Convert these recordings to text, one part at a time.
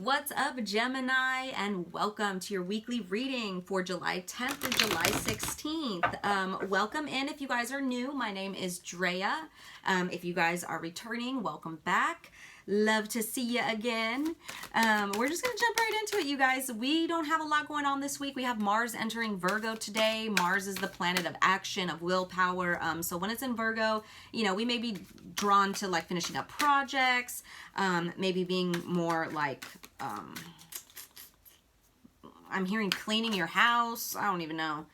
What's up, Gemini, and welcome to your weekly reading for July 10th through July 16th. Welcome in if you guys are new. My name is Drea. If you guys are returning, welcome back. Love to see you again. We're just going to jump right into it, you guys. We don't have a lot going on this week. We have Mars entering Virgo today. Mars is the planet of action, of willpower. So when it's in Virgo, you know, we may be drawn to like finishing up projects, maybe being more like, I'm hearing cleaning your house. I don't even know.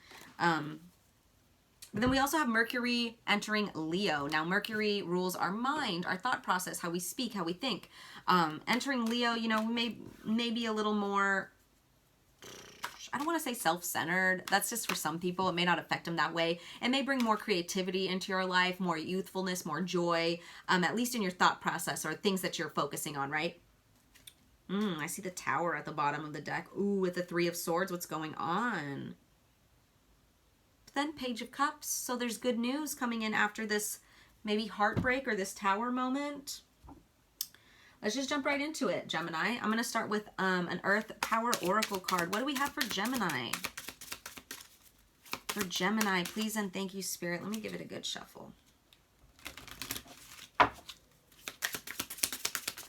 But then we also have Mercury entering Leo. Now, Mercury rules our mind, our thought process, how we speak, how we think. Entering Leo, you know, may be a little more, I don't want to say self-centered. That's just for some people. It may not affect them that way. It may bring more creativity into your life, more youthfulness, more joy, at least in your thought process or things that you're focusing on, right? I see the Tower at the bottom of the deck. Ooh, with the Three of Swords, what's going on? Then Page of Cups, so there's good news coming in after this maybe heartbreak or this Tower moment. Let's just jump right into it, Gemini. I'm going to start with an Earth Power Oracle card. What do we have for Gemini? For Gemini, please and thank you, Spirit. Let me give it a good shuffle.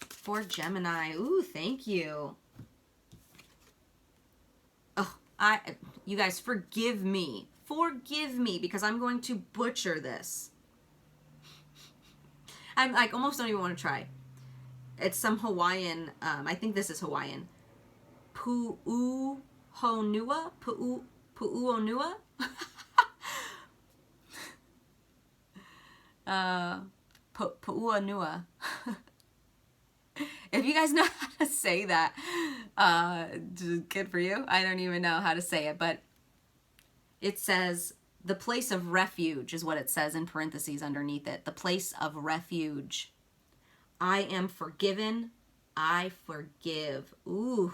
For Gemini, ooh, thank you. Oh, you guys, forgive me. Forgive me, because I'm going to butcher this. I'm like, almost don't even want to try. It's some Hawaiian, I think this is Hawaiian. Pu'uhonua? Pu'uhonua? Pu'uhonua. If you guys know how to say that, good for you. I don't even know how to say it, but it says, the place of refuge is what it says in parentheses underneath it. The place of refuge. I am forgiven. I forgive. Ooh.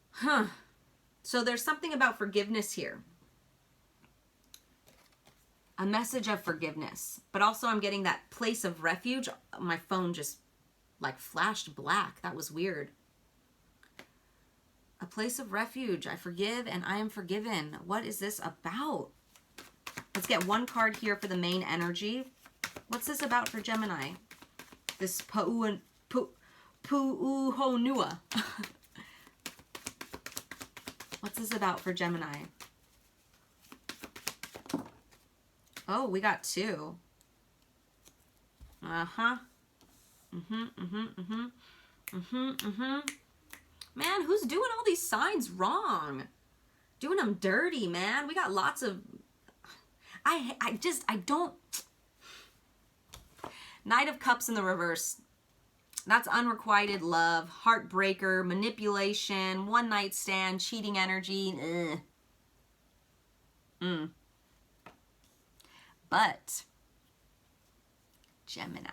Huh. So there's something about forgiveness here. A message of forgiveness. But also I'm getting that place of refuge. My phone just like flashed black. That was weird. A place of refuge. I forgive and I am forgiven. What is this about? Let's get one card here for the main energy. What's this about for Gemini? This Pu'uhonua. What's this about for Gemini? Oh, we got two. Man, who's doing all these signs wrong? Doing them dirty, man. We got lots of... I don't... Knight of Cups in the reverse. That's unrequited love, heartbreaker, manipulation, one night stand, cheating energy. But Gemini.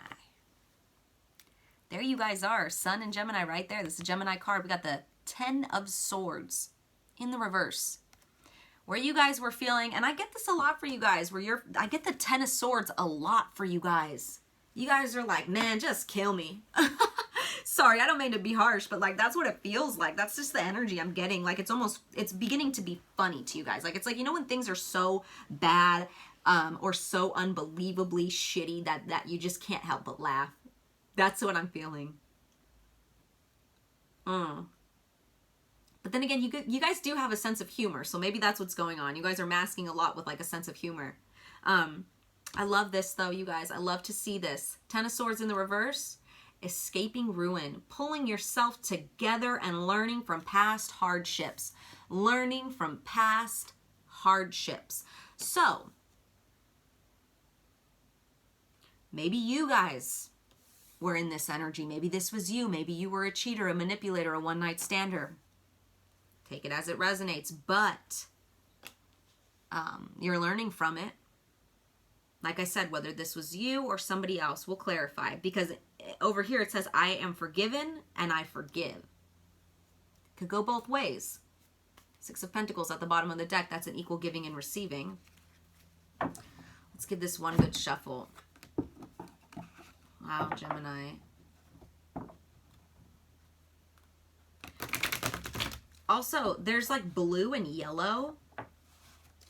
There you guys are, Sun and Gemini right there. This is a Gemini card. We got the 10 of Swords in the reverse. Where you guys were feeling, and I get this a lot for you guys, I get the 10 of Swords a lot for you guys. You guys are like, man, just kill me. Sorry, I don't mean to be harsh, but like, that's what it feels like. That's just the energy I'm getting. Like, it's beginning to be funny to you guys. Like, it's like, you know, when things are so bad, or so unbelievably shitty that you just can't help but laugh. That's what I'm feeling. But then again, you guys do have a sense of humor, so maybe that's what's going on. You guys are masking a lot with like a sense of humor. I love this though, you guys. I love to see this. 10 of Swords in the reverse. Escaping ruin. Pulling yourself together and learning from past hardships. Learning from past hardships. So, maybe you guys were in this energy. Maybe this was you. Maybe you were a cheater, a manipulator, a one-night stander. Take it as it resonates. But you're learning from it. Like I said, whether this was you or somebody else, we'll clarify. Because over here it says, I am forgiven and I forgive. Could go both ways. 6 of Pentacles at the bottom of the deck. That's an equal giving and receiving. Let's give this one good shuffle. Wow, Gemini. also, there's like blue and yellow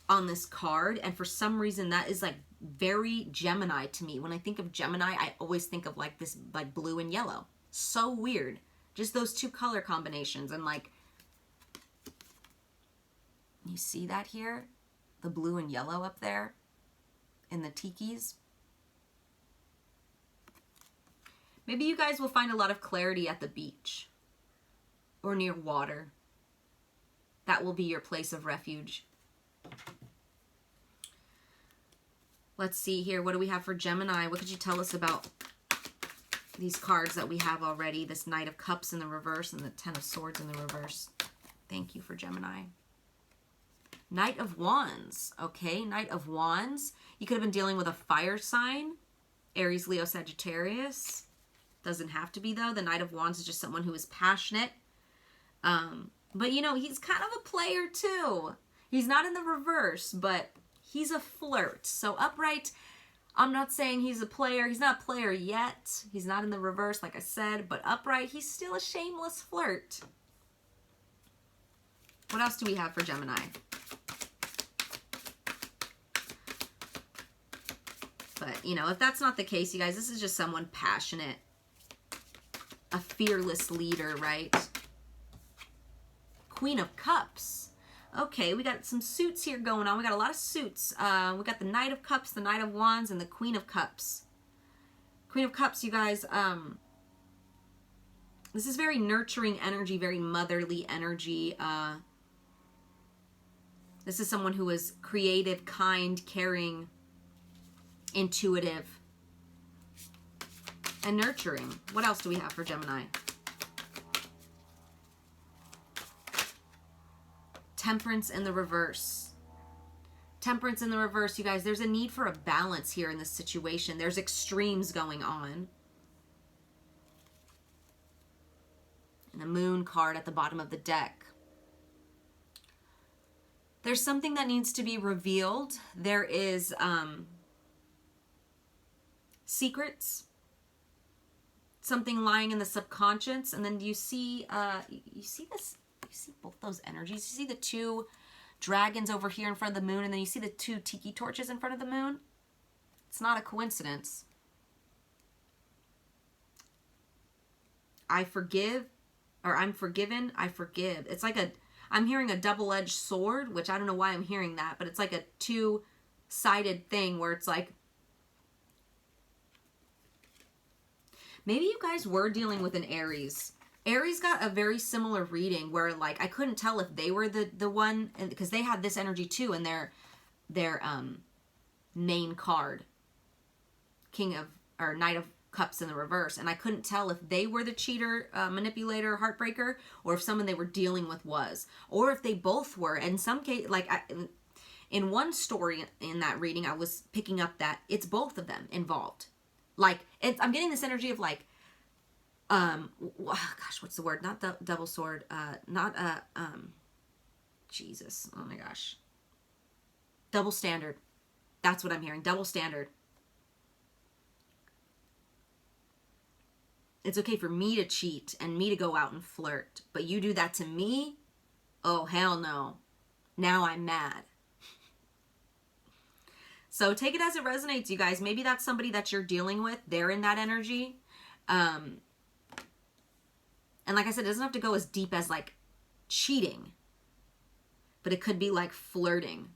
on this card, and for some reason that is like very Gemini to me. When I think of Gemini, I always think of like this, like blue and yellow. So weird. Just those two color combinations, and like, you see that here? The blue and yellow up there in the tikis. Maybe you guys will find a lot of clarity at the beach or near water. That will be your place of refuge. Let's see here. What do we have for Gemini? What could you tell us about these cards that we have already? This Knight of Cups in the reverse and the Ten of Swords in the reverse. Thank you for Gemini. Knight of Wands. Okay, Knight of Wands. You could have been dealing with a fire sign. Aries, Leo, Sagittarius. Doesn't have to be, though. The Knight of Wands is just someone who is passionate. But, you know, he's kind of a player, too. He's not in the reverse, but he's a flirt. So upright, I'm not saying he's a player. He's not a player yet. He's not in the reverse, like I said. But upright, he's still a shameless flirt. What else do we have for Gemini? But, you know, if that's not the case, you guys, this is just someone passionate. A fearless leader, right? Queen of Cups. Okay, we got some suits here going on. We got a lot of suits. We got the Knight of Cups, the Knight of Wands, and the Queen of Cups. Queen of Cups, you guys, this is very nurturing energy, very motherly energy. This is someone who is creative, kind, caring, intuitive, and nurturing. What else do we have for Gemini? Temperance in the reverse. Temperance in the reverse, you guys. There's a need for a balance here in this situation. There's extremes going on. And the Moon card at the bottom of the deck. There's something that needs to be revealed. There is secrets. Something lying in the subconscious. And then you see this. You see both those energies. You see the two dragons over here in front of the moon, and then you see the two tiki torches in front of the moon. It's not a coincidence. I forgive, or I'm forgiven, I forgive. It's like I'm hearing a double-edged sword, which I don't know why I'm hearing that, but it's like a two-sided thing where it's like, maybe you guys were dealing with an Aries. Aries got a very similar reading where, like, I couldn't tell if they were the one, because they had this energy too in their main card, Knight of Cups in the reverse, and I couldn't tell if they were the cheater, manipulator, heartbreaker, or if someone they were dealing with was, or if they both were. In some case, like in one story in that reading, I was picking up that it's both of them involved. Like, I'm getting this energy of like, gosh, what's the word? Not the double sword. Jesus. Oh my gosh. Double standard. That's what I'm hearing. Double standard. It's okay for me to cheat and me to go out and flirt, but you do that to me? Oh, hell no. Now I'm mad. So take it as it resonates, you guys. Maybe that's somebody that you're dealing with. They're in that energy. And like I said, it doesn't have to go as deep as like cheating, but it could be like flirting,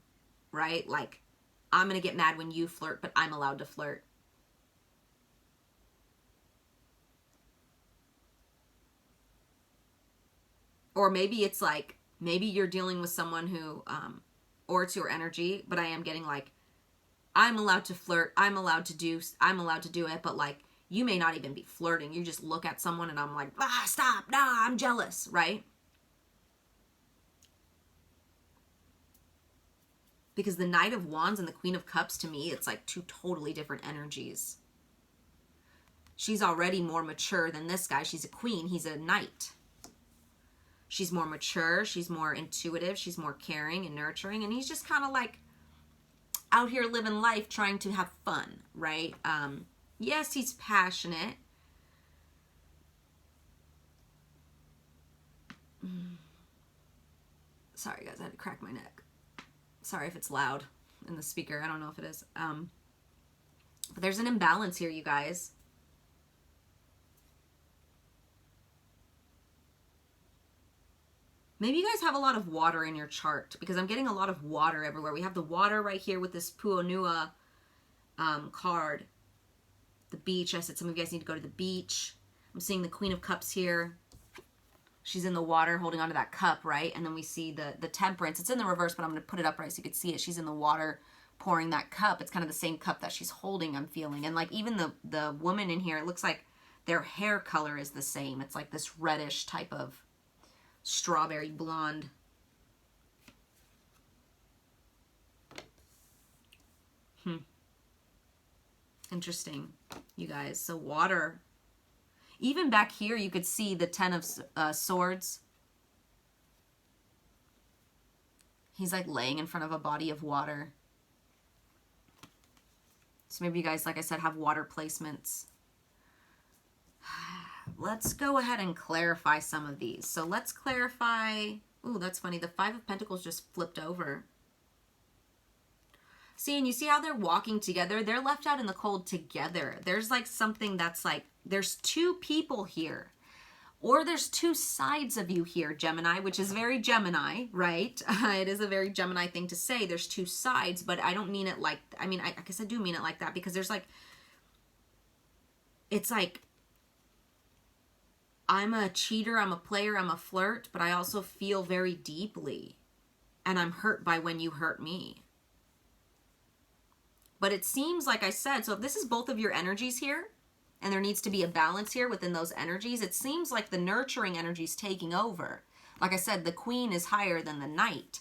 right? Like, I'm going to get mad when you flirt, but I'm allowed to flirt. Or maybe it's like, maybe you're dealing with someone who, or it's your energy, but I am getting like, I'm allowed to flirt. I'm allowed to do it, but like, you may not even be flirting. You just look at someone and I'm like, stop. Nah, I'm jealous, right? Because the Knight of Wands and the Queen of Cups, to me, it's like two totally different energies. She's already more mature than this guy. She's a queen. He's a knight. She's more mature. She's more intuitive. She's more caring and nurturing. And he's just kind of like out here living life, trying to have fun, right? Yes, he's passionate. Sorry, guys, I had to crack my neck. Sorry if it's loud in the speaker. I don't know if it is. But there's an imbalance here, you guys. Maybe you guys have a lot of water in your chart, because I'm getting a lot of water everywhere. We have the water right here with this Puonua card. The beach. I said some of you guys need to go to the beach. I'm seeing the Queen of Cups here. She's in the water holding onto that cup, right? And then we see the Temperance. It's in the reverse, but I'm going to put it up right so you can see it. She's in the water pouring that cup. It's kind of the same cup that she's holding, I'm feeling. And like even the woman in here, it looks like their hair color is the same. It's like this reddish type of strawberry blonde. Interesting, you guys. So water. Even back here, you could see the Ten of Swords. He's like laying in front of a body of water. So maybe you guys, like I said, have water placements. Let's go ahead and clarify some of these. So let's clarify. Ooh, that's funny. The Five of Pentacles just flipped over. See, and you see how they're walking together? They're left out in the cold together. There's like something that's like, there's two people here. Or there's two sides of you here, Gemini, which is very Gemini, right? It is a very Gemini thing to say. There's two sides, but I don't mean it like, I mean, I guess I do mean it like that, because there's like, it's like, I'm a cheater, I'm a player, I'm a flirt, but I also feel very deeply. And I'm hurt by when you hurt me. But it seems, like I said, so if this is both of your energies here, and there needs to be a balance here within those energies, it seems like the nurturing energy is taking over. Like I said, the Queen is higher than the Knight.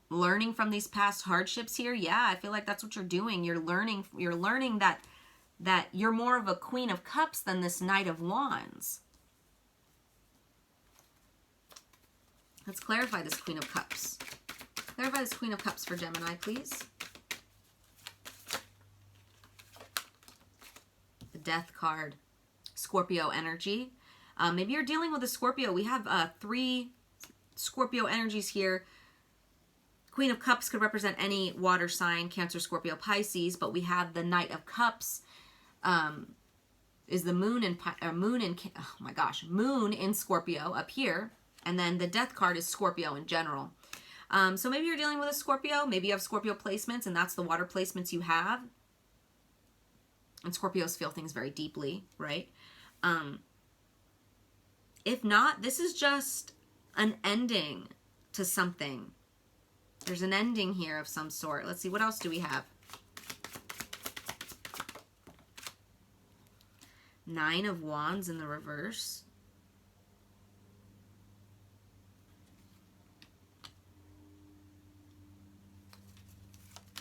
Learning from these past hardships here, yeah, I feel like that's what you're doing. You're learning that you're more of a Queen of Cups than this Knight of Wands. Let's clarify this Queen of Cups. Clarify this Queen of Cups for Gemini, please. The Death card. Scorpio energy. Maybe you're dealing with a Scorpio. We have 3 Scorpio energies here. Queen of Cups could represent any water sign, Cancer, Scorpio, Pisces, but we have the Knight of Cups is the moon in moon in Scorpio up here, and then the Death card is Scorpio in general. So maybe you're dealing with a Scorpio. Maybe you have Scorpio placements, and that's the water placements you have. And Scorpios feel things very deeply, right? If not, this is just an ending to something. There's an ending here of some sort. Let's see, what else do we have? 9 of Wands in the reverse.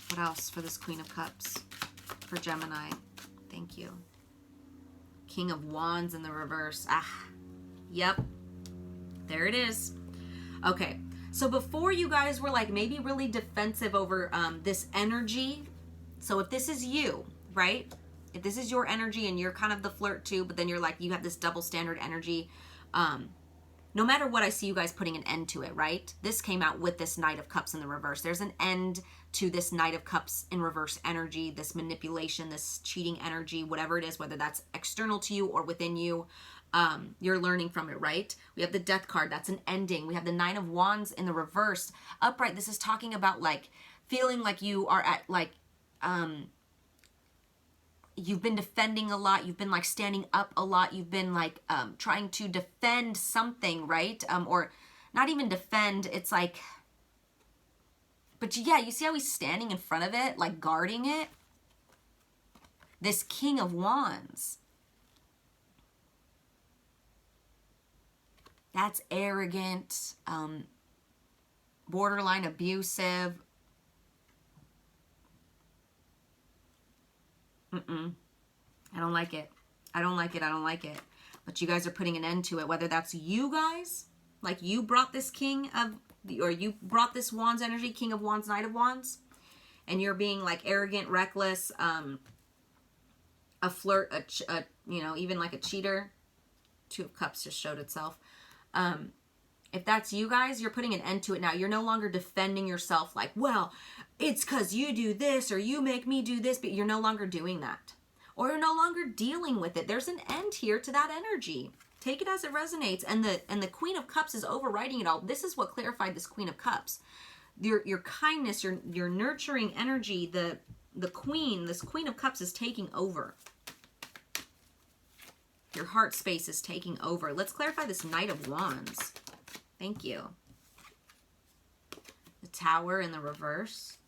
What else for this Queen of Cups for Gemini? Thank you. King of Wands in the reverse. Ah, yep. There it is. Okay. So before, you guys were like maybe really defensive over this energy. So if this is you, right? If this is your energy and you're kind of the flirt too, but then you're like, you have this double standard energy. No matter what, I see you guys putting an end to it, right? This came out with this Knight of Cups in the reverse. There's an end to this Knight of Cups in reverse energy, this manipulation, this cheating energy, whatever it is, whether that's external to you or within you. You're learning from it, right? We have the Death card. That's an ending. We have the 9 of Wands in the reverse. Upright, this is talking about like feeling like you are at like, you've been defending a lot. You've been like standing up a lot. You've been like trying to defend something, right? Or not even defend. It's like, but yeah, you see how he's standing in front of it, like guarding it? This King of Wands. That's arrogant, borderline abusive. I don't like it. I don't like it. I don't like it. But you guys are putting an end to it. Whether that's you guys, like you brought this King of, or you brought this Wands energy, King of Wands, Knight of Wands, and you're being like arrogant, reckless, a flirt, you know, even like a cheater. 2 of Cups just showed itself. If that's you guys, you're putting an end to it now. You're no longer defending yourself like, well, it's because you do this or you make me do this, but you're no longer doing that. Or you're no longer dealing with it. There's an end here to that energy. Take it as it resonates. And the Queen of Cups is overriding it all. This is what clarified this Queen of Cups. Your kindness, your nurturing energy, this Queen of Cups is taking over. Your heart space is taking over. Let's clarify this Knight of Wands. Thank you. The Tower in the reverse.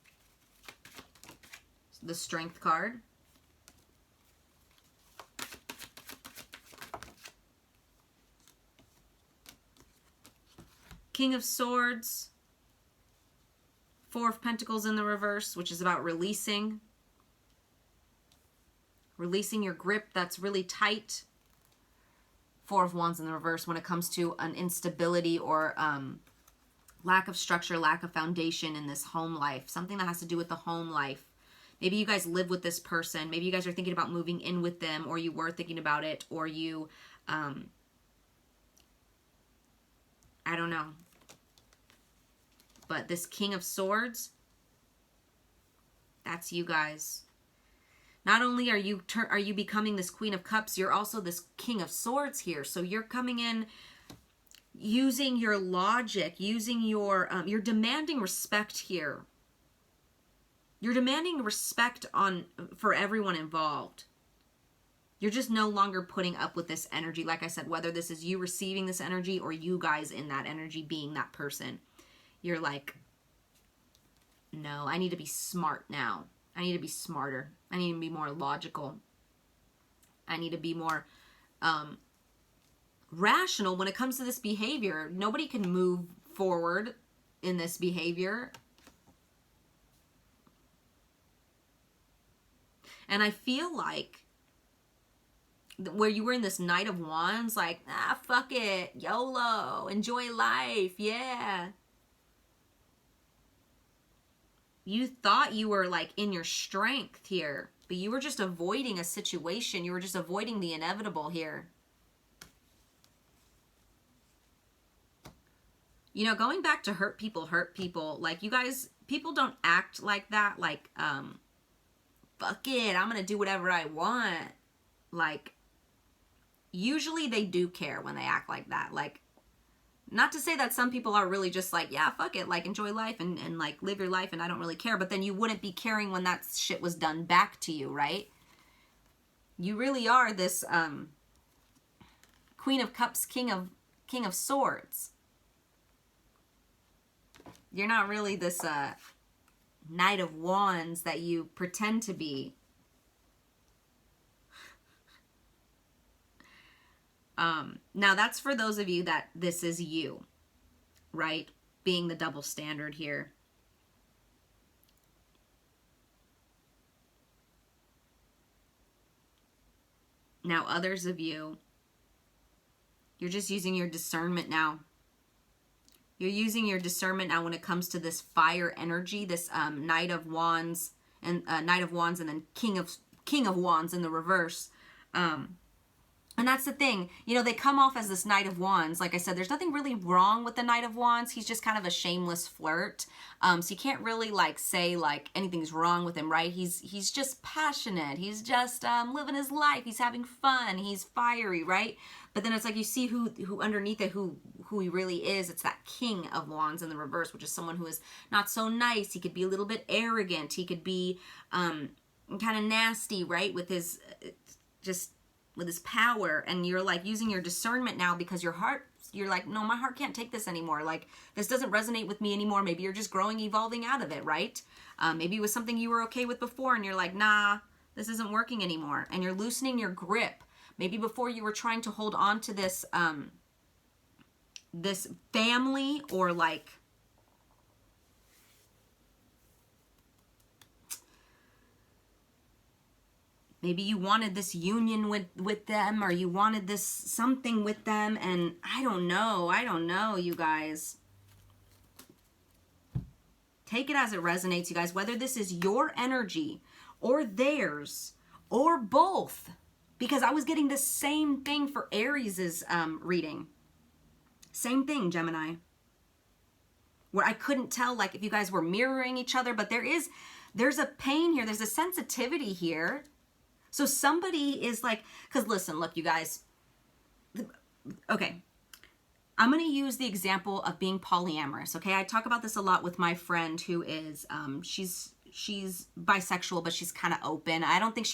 The Strength card. King of Swords. Four of Pentacles in the reverse, which is about releasing. Releasing your grip that's really tight. Four of Wands in the reverse when it comes to an instability or lack of structure, lack of foundation in this home life. Something that has to do with the home life. Maybe you guys live with this person. Maybe you guys are thinking about moving in with them, or you were thinking about it, or you, I don't know. But this King of Swords, that's you guys. Not only are you becoming this Queen of Cups, you're also this King of Swords here. So you're coming in using your logic, using your, you're demanding respect here. You're demanding respect for everyone involved. You're just no longer putting up with this energy. Like I said, whether this is you receiving this energy or you guys in that energy being that person. You're like, no, I need to be smart now. I need to be smarter. I need to be more logical. I need to be more rational when it comes to this behavior. Nobody can move forward in this behavior. And I feel like where you were in this Knight of Wands, like, fuck it, YOLO, enjoy life, yeah. You thought you were like in your strength here, but you were just avoiding a situation. You were just avoiding the inevitable here. You know, going back to hurt people, like you guys, people don't act like that. Like, fuck it, I'm going to do whatever I want. Like, usually they do care when they act like that. Like, not to say that some people are really just like, yeah, fuck it, like enjoy life and like live your life and I don't really care. But then you wouldn't be caring when that shit was done back to you, right? You really are this Queen of Cups, King of Swords. You're not really this Knight of Wands that you pretend to be. Now that's for those of you that this is you, right? Being the double standard here. Now others of you, you're just using your discernment now. You're using your discernment now when it comes to this fire energy, this Knight of Wands and then King of Wands in the reverse. And that's the thing, you know, they come off as this Knight of Wands. Like I said, there's nothing really wrong with the Knight of Wands. He's just kind of a shameless flirt. So you can't really like say like anything's wrong with him, right? He's just passionate. He's just living his life. He's having fun. He's fiery, right? But then it's like you see who underneath it, who he really is. It's that King of Wands in the reverse, which is someone who is not so nice. He could be a little bit arrogant. He could be kind of nasty, right? With his with his power, and you're like using your discernment now because your heart, you're like, no, my heart can't take this anymore. Like, this doesn't resonate with me anymore. Maybe you're just growing, evolving out of it, right? Maybe it was something you were okay with before and you're like, nah, this isn't working anymore. And you're loosening your grip. Maybe before you were trying to hold on to this, this family or like, maybe you wanted this union with them, or you wanted this something with them, and I don't know, you guys. Take it as it resonates, you guys, whether this is your energy or theirs or both, because I was getting the same thing for Aries' reading. Same thing, Gemini. Where I couldn't tell, like, if you guys were mirroring each other, but there's a pain here. There's a sensitivity here. So somebody is like, because listen, look, you guys, okay, I'm going to use the example of being polyamorous, okay? I talk about this a lot with my friend who is, she's bisexual, but she's kind of open. I don't think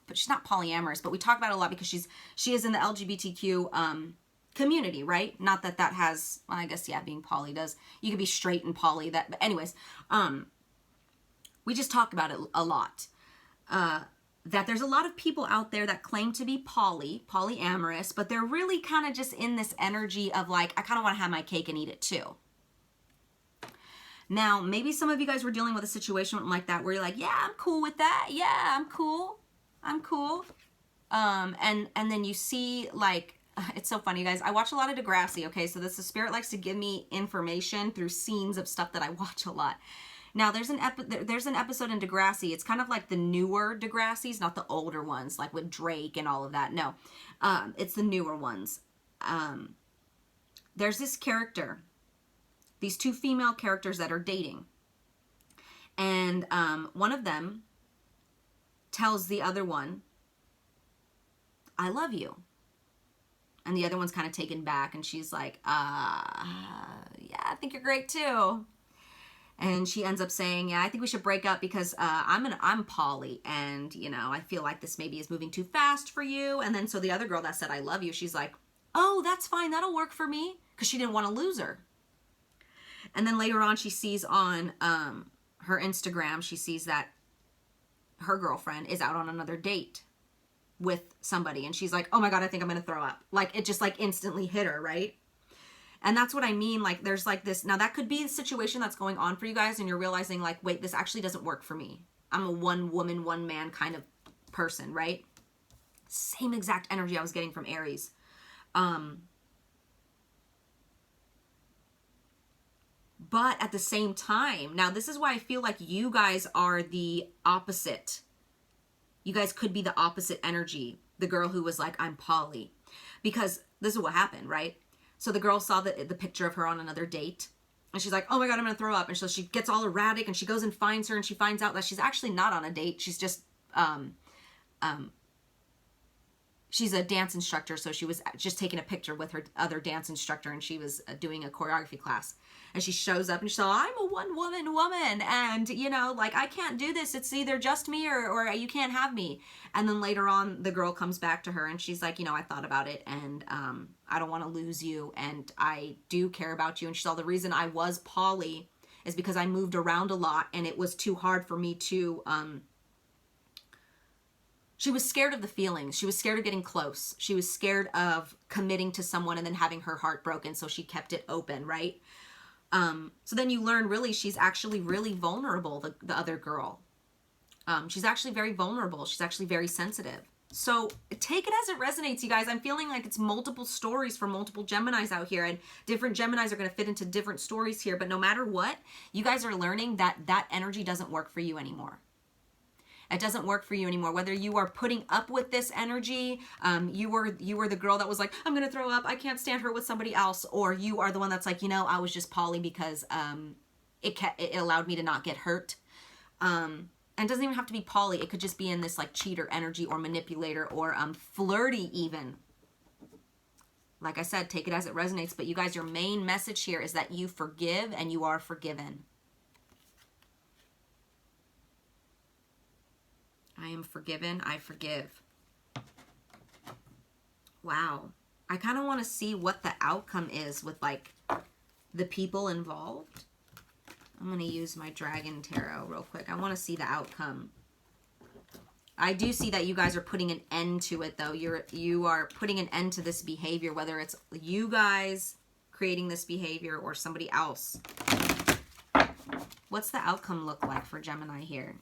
but she's not polyamorous, but we talk about it a lot because she is in the LGBTQ community, right? Not that has, well, I guess, yeah, being poly does. You could be straight and poly, but anyways, we just talk about it a lot. That there's a lot of people out there that claim to be polyamorous, but they're really kind of just in this energy of like, I kind of want to have my cake and eat it too. Now, maybe some of you guys were dealing with a situation like that where you're like, yeah, I'm cool with that. Yeah, I'm cool. And then you see, like, it's so funny, you guys. I watch a lot of Degrassi, okay? So the spirit likes to give me information through scenes of stuff that I watch a lot. Now, there's an episode in Degrassi. It's kind of like the newer Degrassis, not the older ones, like with Drake and all of that. No, it's the newer ones. There's this character, these two female characters that are dating. And one of them tells the other one, I love you. And the other one's kind of taken back, and she's like, yeah, I think you're great too. And she ends up saying, yeah, I think we should break up because I'm poly, and, you know, I feel like this maybe is moving too fast for you. And then so the other girl that said, I love you, she's like, oh, that's fine. That'll work for me, because she didn't want to lose her. And then later on, she sees on her Instagram, she sees that her girlfriend is out on another date with somebody. And she's like, oh my God, I think I'm going to throw up. Like, it just like instantly hit her, right? And that's what I mean. Like, there's like this, now that could be the situation that's going on for you guys, and you're realizing like, wait, this actually doesn't work for me. I'm a one woman, one man kind of person, right? Same exact energy I was getting from Aries. But at the same time, now this is why I feel like you guys are the opposite. You guys could be the opposite energy. The girl who was like, I'm poly. Because this is what happened, right? So the girl saw the picture of her on another date, and she's like, oh my God, I'm going to throw up. And so she gets all erratic, and she goes and finds her, and she finds out that she's actually not on a date. She's just, she's a dance instructor. So she was just taking a picture with her other dance instructor, and she was doing a choreography class. And she shows up, and she's like, I'm a one woman. And, you know, like, I can't do this. It's either just me or you can't have me. And then later on, the girl comes back to her, and she's like, you know, I thought about it, and I don't want to lose you, and I do care about you. And she's all, the reason I was poly is because I moved around a lot, and it was too hard for me to, she was scared of the feelings. She was scared of getting close. She was scared of committing to someone and then having her heart broken, so she kept it open, right? So then you learn really she's actually really vulnerable, the other girl. She's actually very vulnerable. She's actually very sensitive. So take it as it resonates, you guys. I'm feeling like it's multiple stories for multiple Geminis out here, and different Geminis are going to fit into different stories here. But no matter what, you guys are learning that that energy doesn't work for you anymore. It doesn't work for you anymore. Whether you are putting up with this energy, you were the girl that was like, I'm going to throw up, I can't stand her with somebody else. Or you are the one that's like, you know, I was just poly because it allowed me to not get hurt. And it doesn't even have to be poly. It could just be in this like cheater energy or manipulator or flirty even. Like I said, take it as it resonates. But you guys, your main message here is that you forgive and you are forgiven. I am forgiven. I forgive. Wow. I kind of want to see what the outcome is with like the people involved. I'm going to use my Dragon Tarot real quick. I want to see the outcome. I do see that you guys are putting an end to it though. You are putting an end to this behavior, whether it's you guys creating this behavior or somebody else. What's the outcome look like for Gemini here?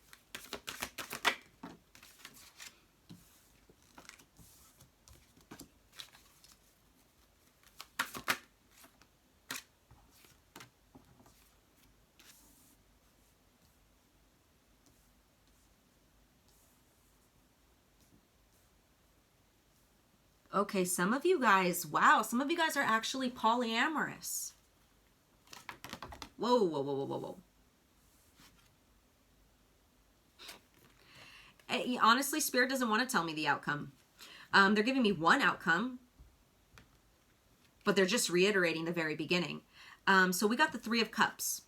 Okay, some of you guys, wow, some of you guys are actually polyamorous. Whoa, whoa, whoa, whoa, whoa, whoa. Honestly, Spirit doesn't want to tell me the outcome. They're giving me one outcome, but they're just reiterating the very beginning. So we got the Three of Cups.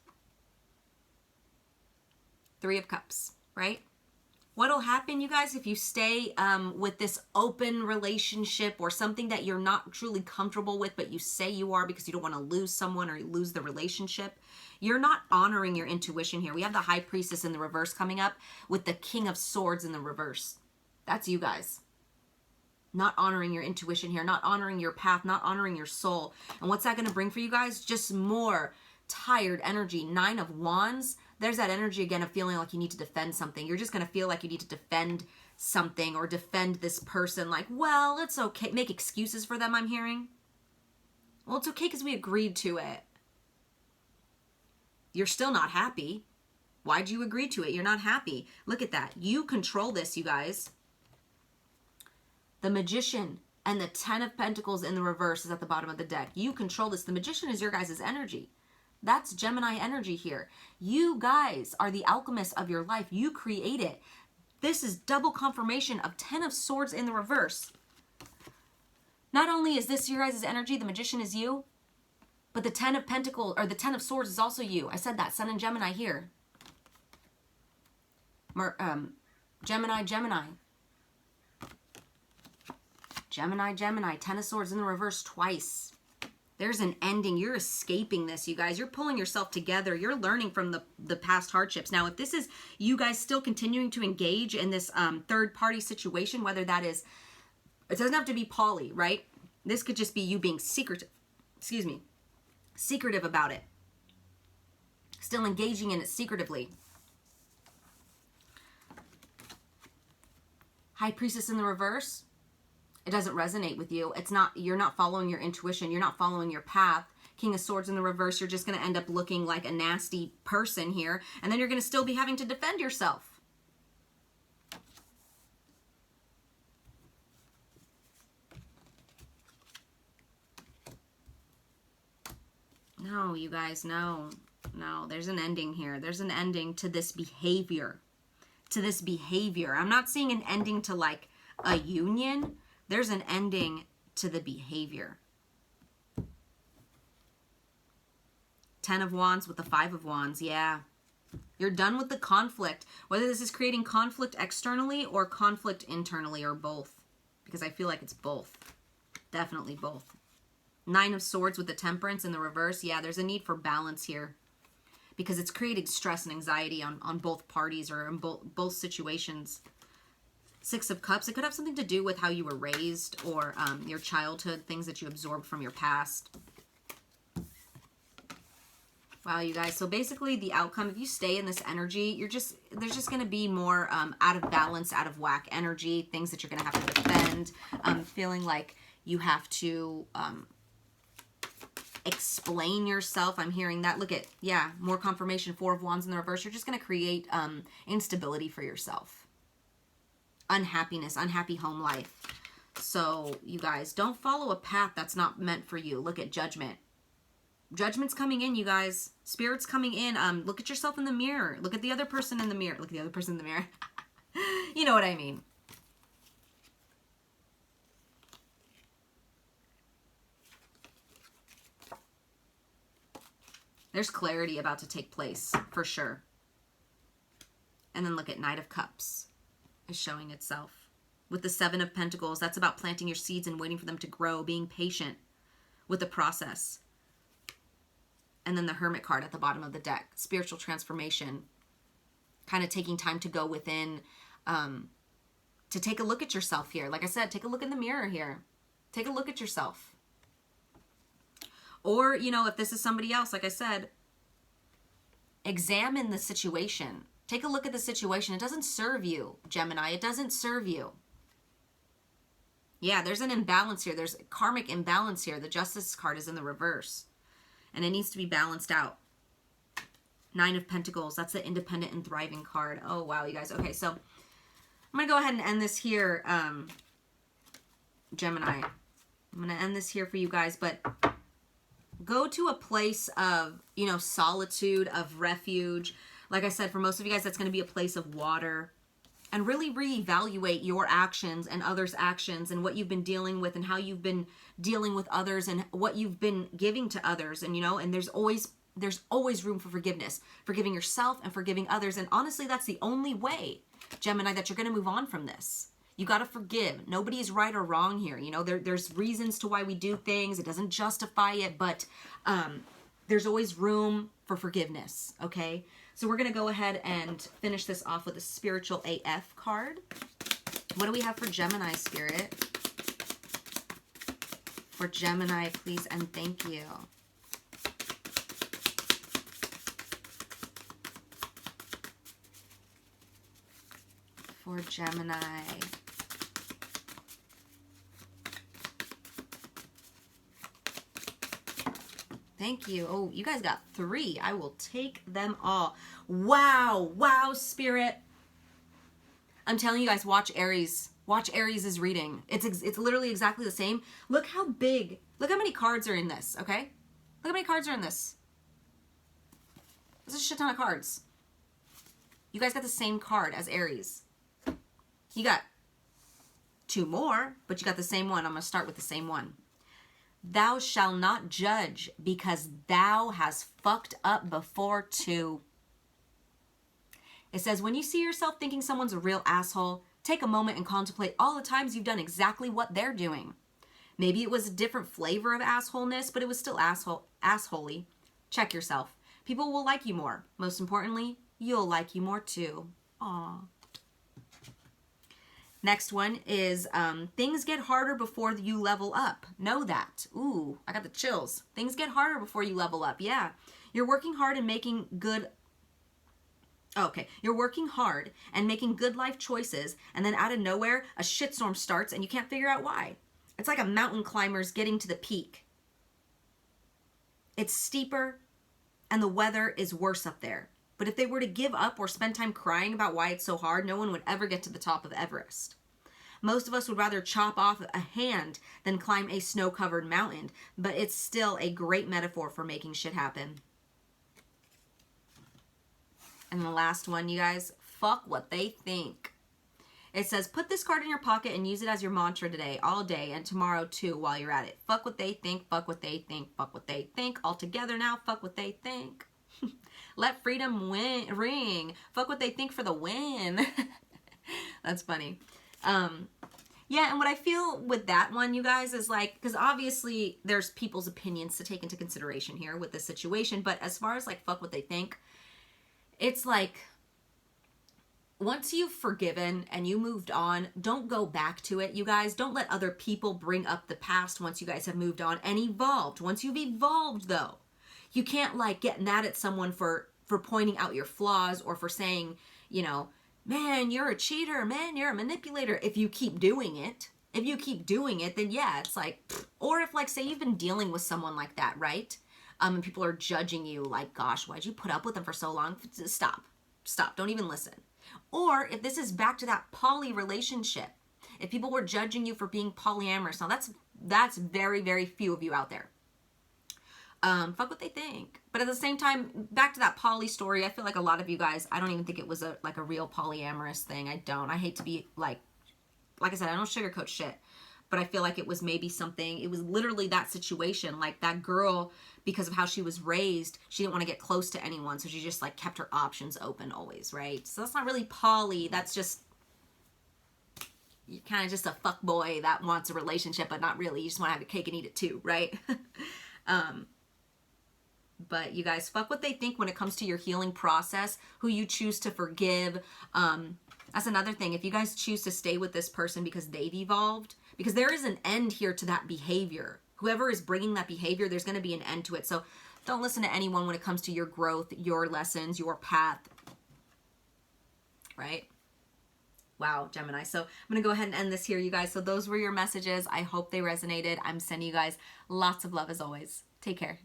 Three of Cups, right? What'll happen, you guys, if you stay with this open relationship or something that you're not truly comfortable with, but you say you are because you don't want to lose someone or lose the relationship? You're not honoring your intuition here. We have the High Priestess in the reverse coming up with the King of Swords in the reverse. That's you guys. Not honoring your intuition here, not honoring your path, not honoring your soul. And what's that going to bring for you guys? Just more tired energy. Nine of Wands. There's that energy again of feeling like you need to defend something. You're just going to feel like you need to defend something or defend this person. Like, well, it's okay. Make excuses for them, I'm hearing. Well, it's okay because we agreed to it. You're still not happy. Why'd you agree to it? You're not happy. Look at that. You control this, you guys. The Magician and the Ten of Pentacles in the reverse is at the bottom of the deck. You control this. The Magician is your guys' energy. That's Gemini energy here. You guys are the alchemists of your life. You create it. This is double confirmation of Ten of Swords in the reverse. Not only is this your guys' energy, the Magician is you, but the Ten of Pentacles, or the Ten of Swords is also you. I said that. Sun and Gemini here. Gemini, Gemini. Gemini, Gemini. Ten of Swords in the reverse twice. There's an ending. You're escaping this, you guys. You're pulling yourself together. You're learning from the past hardships. Now, if this is you guys still continuing to engage in this third-party situation, whether that is, it doesn't have to be poly, right? This could just be you being secretive. Excuse me. Secretive about it. Still engaging in it secretively. High Priestess in the reverse. It doesn't resonate with you. It's not, you're not following your intuition. You're not following your path. King of Swords in the reverse. You're just going to end up looking like a nasty person here. And then you're going to still be having to defend yourself. No, you guys, no. No, there's an ending here. There's an ending to this behavior. To this behavior. I'm not seeing an ending to like a union. There's an ending to the behavior. Ten of Wands with the Five of Wands. Yeah. You're done with the conflict. Whether this is creating conflict externally or conflict internally or both. Because I feel like it's both. Definitely both. Nine of Swords with the Temperance in the reverse. Yeah, there's a need for balance here. Because it's creating stress and anxiety on both parties or in both situations. Six of Cups, it could have something to do with how you were raised or your childhood, things that you absorbed from your past. Wow, you guys. So basically the outcome, if you stay in this energy, there's just going to be more out of balance, out of whack energy, things that you're going to have to defend, feeling like you have to explain yourself. I'm hearing that. Look at, yeah, more confirmation. Four of Wands in the reverse. You're just going to create instability for yourself. Unhappiness, unhappy home life. So, you guys, don't follow a path that's not meant for you. Look at Judgment. Judgment's coming in, you guys. Spirit's coming in. Look at yourself in the mirror. Look at the other person in the mirror. Look at the other person in the mirror. You know what I mean. There's clarity about to take place, for sure. And then look at Knight of Cups. Is showing itself. With the Seven of Pentacles, that's about planting your seeds and waiting for them to grow, being patient with the process. And then the Hermit card at the bottom of the deck. Spiritual transformation. Kind of taking time to go within, to take a look at yourself here. Like I said, take a look in the mirror here. Take a look at yourself. Or, you know, if this is somebody else, like I said, examine the situation. Take a look at the situation. It doesn't serve you, Gemini. It doesn't serve you. Yeah, there's an imbalance here. There's a karmic imbalance here. The Justice card is in the reverse. And it needs to be balanced out. Nine of Pentacles. That's the independent and thriving card. Oh, wow, you guys. Okay, so I'm going to go ahead and end this here. Gemini. I'm going to end this here for you guys, but go to a place of, you know, solitude, of refuge. Like I said, for most of you guys, that's going to be a place of water. And really reevaluate your actions and others' actions and what you've been dealing with and how you've been dealing with others and what you've been giving to others. And, you know, and there's always room for forgiveness, forgiving yourself and forgiving others. And honestly, that's the only way, Gemini, that you're going to move on from this. You got to forgive. Nobody is right or wrong here. You know, there's reasons to why we do things. It doesn't justify it, but there's always room for forgiveness, okay? So we're going to go ahead and finish this off with a spiritual AF card. What do we have for Gemini, Spirit? For Gemini, please and thank you. For Gemini. Thank you. Oh, you guys got 3. I will take them all. Wow. Wow, Spirit. I'm telling you guys, watch Aries. Watch Aries' reading. It's literally exactly the same. Look how big. Look how many cards are in this, okay? Look how many cards are in this. There's a shit ton of cards. You guys got the same card as Aries. You got 2 more, but you got the same one. I'm going to start with the same one. Thou shalt not judge, because thou hast fucked up before too. It says, when you see yourself thinking someone's a real asshole, take a moment and contemplate all the times you've done exactly what they're doing. Maybe it was a different flavor of assholeness, but it was still assholey. Check yourself. People will like you more. Most importantly, you'll like you more too. Aww. Next one is, things get harder before you level up. Know that. Ooh, I got the chills. Things get harder before you level up. Yeah. You're working hard and making good... Okay. You're working hard and making good life choices, and then out of nowhere, a shitstorm starts and you can't figure out why. It's like a mountain climber's getting to the peak. It's steeper and the weather is worse up there. But if they were to give up or spend time crying about why it's so hard, no one would ever get to the top of Everest. Most of us would rather chop off a hand than climb a snow-covered mountain, but it's still a great metaphor for making shit happen. And the last one, you guys, fuck what they think. It says, put this card in your pocket and use it as your mantra today, all day, and tomorrow too while you're at it. Fuck what they think, fuck what they think, fuck what they think. All together now, fuck what they think. Let freedom ring. Fuck what they think for the win. That's funny. Yeah, and what I feel with that one, you guys, is like, because obviously there's people's opinions to take into consideration here with this situation, but as far as like fuck what they think, it's like, once you've forgiven and you moved on, don't go back to it, you guys. Don't let other people bring up the past once you guys have moved on and evolved. Once you've evolved, though, you can't like get mad at someone for pointing out your flaws or for saying, you know, man, you're a cheater, man, you're a manipulator. If you keep doing it, then yeah, it's like, or if like, say you've been dealing with someone like that, right? And people are judging you like, gosh, why'd you put up with them for so long? Stop, don't even listen. Or if this is back to that poly relationship, if people were judging you for being polyamorous, now that's very, very few of you out there. Fuck what they think. But at the same time, back to that poly story, I feel like a lot of you guys, I don't even think it was a real polyamorous thing. I don't. I hate to be like I said, I don't sugarcoat shit. But I feel like it was maybe something, it was literally that situation. Like that girl, because of how she was raised, she didn't want to get close to anyone. So she just like kept her options open always, right? So that's not really poly. That's just, you're kind of just a fuck boy that wants a relationship, but not really. You just want to have your cake and eat it too, right? But you guys, fuck what they think when it comes to your healing process, who you choose to forgive. That's another thing. If you guys choose to stay with this person because they've evolved, because there is an end here to that behavior. Whoever is bringing that behavior, there's going to be an end to it. So don't listen to anyone when it comes to your growth, your lessons, your path. Right? Wow, Gemini. So I'm going to go ahead and end this here, you guys. So those were your messages. I hope they resonated. I'm sending you guys lots of love as always. Take care.